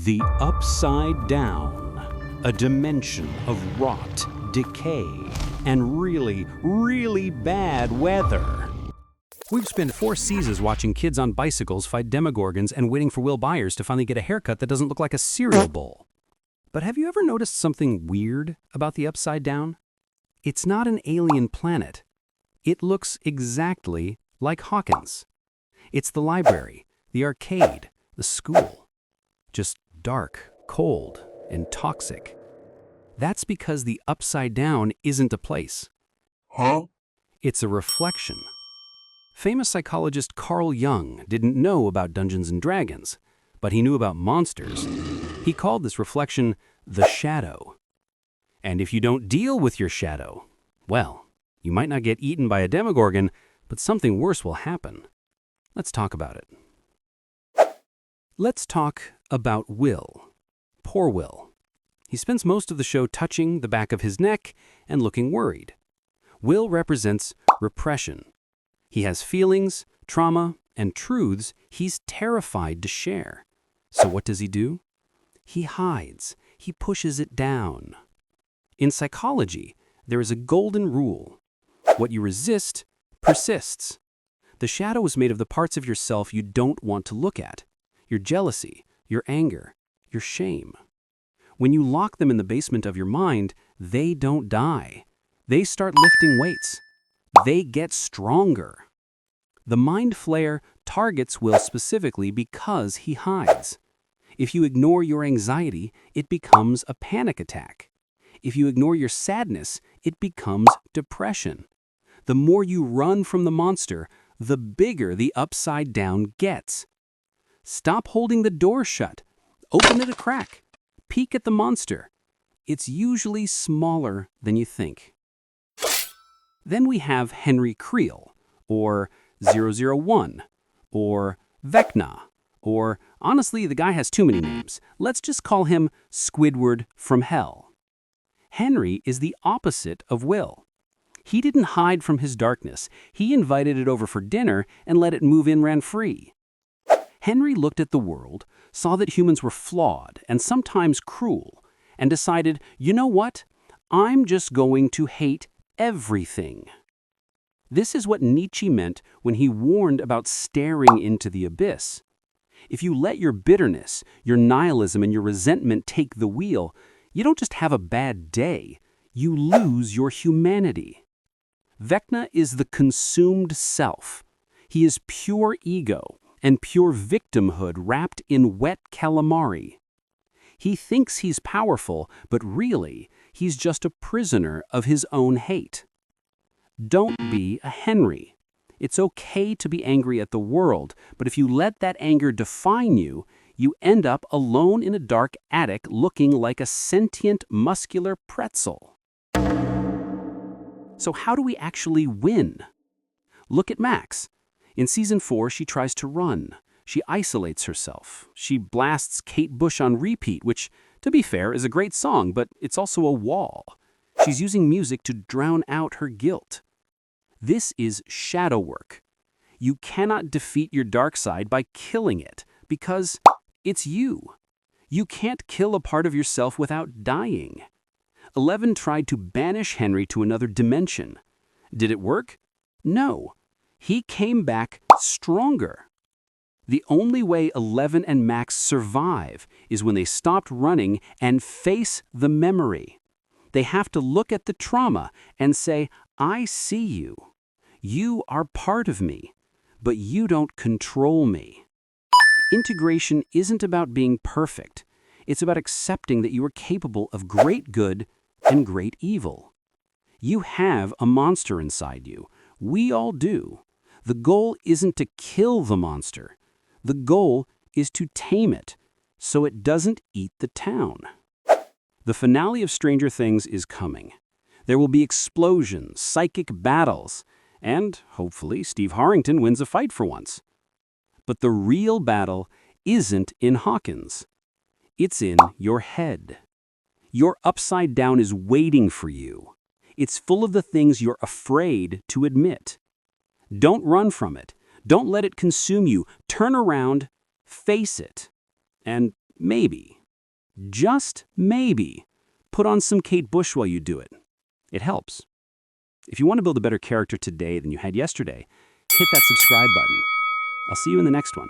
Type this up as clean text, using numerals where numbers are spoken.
The Upside Down, a dimension of rot, decay, and really, really bad weather. We've spent 4 seasons watching kids on bicycles fight demogorgons and waiting for Will Byers to finally get a haircut that doesn't look like a cereal bowl. But have you ever noticed something weird about the Upside Down? It's not an alien planet. It looks exactly like Hawkins. It's the library, the arcade, the school. Just dark, cold, and toxic. That's because the Upside Down isn't a place. It's a reflection. Famous psychologist Carl Jung didn't know about Dungeons and Dragons, but he knew about monsters. He called this reflection the shadow. And if you don't deal with your shadow, well, you might not get eaten by a demogorgon, but something worse will happen. Let's talk about it. Let's talk about Will. Poor Will. He spends most of the show touching the back of his neck and looking worried. Will represents repression. He has feelings, trauma, and truths he's terrified to share. So what does he do? He hides. He pushes it down. In psychology, there is a golden rule. What you resist persists. The shadow is made of the parts of yourself you don't want to look at. Your jealousy, your anger, your shame. When you lock them in the basement of your mind, they don't die. They start lifting weights. They get stronger. The mind flayer targets Will specifically because he hides. If you ignore your anxiety, it becomes a panic attack. If you ignore your sadness, it becomes depression. The more you run from the monster, the bigger the Upside Down gets. Stop holding the door shut. Open it a crack. Peek at the monster. It's usually smaller than you think. Then we have Henry Creel, or 001, or Vecna, or honestly, the guy has too many names. Let's just call him Squidward from Hell. Henry is the opposite of Will. He didn't hide from his darkness. He invited it over for dinner and let it move in ran free. Henry looked at the world, saw that humans were flawed and sometimes cruel, and decided, you know what? I'm just going to hate everything. This is what Nietzsche meant when he warned about staring into the abyss. If you let your bitterness, your nihilism, and your resentment take the wheel, you don't just have a bad day, you lose your humanity. Vecna is the consumed self. He is pure ego and pure victimhood wrapped in wet calamari. He thinks he's powerful, but really, he's just a prisoner of his own hate. Don't be a Henry. It's okay to be angry at the world, but if you let that anger define you, you end up alone in a dark attic looking like a sentient, muscular pretzel. So how do we actually win? Look at Max. In Season 4, she tries to run. She isolates herself. She blasts Kate Bush on repeat, which, to be fair, is a great song, but it's also a wall. She's using music to drown out her guilt. This is shadow work. You cannot defeat your dark side by killing it, because it's you. You can't kill a part of yourself without dying. 11 tried to banish Henry to another dimension. Did it work? No. He came back stronger. The only way 11 and Max survive is when they stopped running and face the memory. They have to look at the trauma and say, I see you. You are part of me, but you don't control me. Integration isn't about being perfect. It's about accepting that you are capable of great good and great evil. You have a monster inside you. We all do. The goal isn't to kill the monster. The goal is to tame it so it doesn't eat the town. The finale of Stranger Things is coming. There will be explosions, psychic battles, and hopefully Steve Harrington wins a fight for once. But the real battle isn't in Hawkins. It's in your head. Your Upside Down is waiting for you. It's full of the things you're afraid to admit. Don't run from it. Don't let it consume you. Turn around, face it. And maybe, just maybe, put on some Kate Bush while you do it. It helps. If you want to build a better character today than you had yesterday, hit that subscribe button. I'll see you in the next one.